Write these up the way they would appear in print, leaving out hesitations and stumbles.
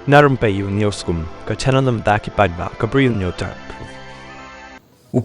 Na Rympei U channel paidbah Bri U Hynñiewtrep.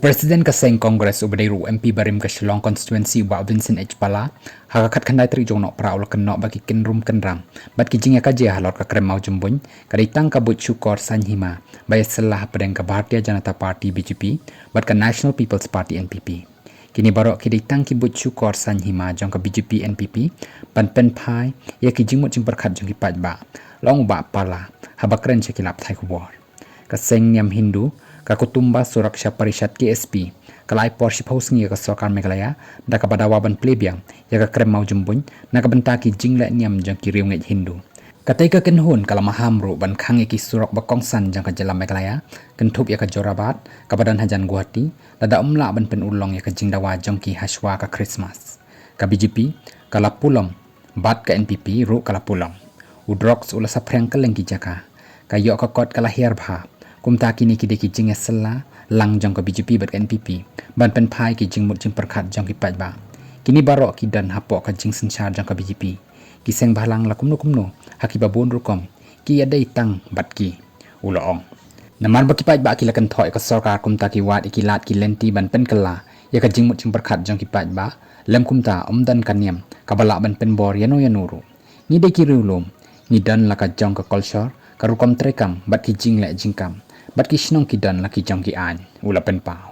Presiden Kaseng Kongres Bri U MP Barim Kashlong constituency Ubak Vincent H. Pala hakakat kandai tri jong nok pra ul kenok bagi kenrum kenram bat ki jing iakajia halor ka krem Mawjymbuin kadei tang ka buit syukor sanhima bay selah pedeng ka Bharatiya Janata Party BJP bat ka National People's Party NPP. Kini baroh ki tang ki buit syukor sanhima jong ka BJP NPP ban pen phai iaki jingmut jing perkhat jong ki paidbah long Ubak Pala habakren sekilap thai kubor. Kaseng Nyam Hindu ka Kutumba Suraksha Parishad KSP kalai por shipos ngi ka Sarkar Meghalaya da ka badawa ban plebiang ya ka krem Mawjymbuin na ka benta ki jingle nyam jang ki riung Hindu katai ka kenhun kala mahamru ban khangi ki surak ba kongsan jang ka jala Meghalaya kentup ya ka Jorabat ka badan hajan Guwahati da umla ban pen ulong ya ka jingdawa jang ki haswa ka Christmas ka BJP kala pulong bat ka NPP ru kala pulong udrox ula saprang keleng ki jaka kayo ka kot kala hiarbha kumta kini ki deki jing sela lang jong ka BJP bat NPP ban pen phai ki jing mut jing perkhat jong ki paidbah kini baroh ki dan hapok ka jing senchar jong ka BJP ki seng bahlang la kumno haki babun rukom ki adai tang bat ki uloong naman ba ki paidbah ki lakan thoi ka sarkar kumta ki wat ki lat ki lenti ban pen kala ya ka jing mut jing perkhat jong ki paidbah lem kumta umdan kaniam ka bala ban pen bor yano yanuru ni deki rulum ni dan la ka jong ka culture ka rukom trekam bat ki jing le jingkam bat ki shnong ki dan la ki jong ki an ula pen pau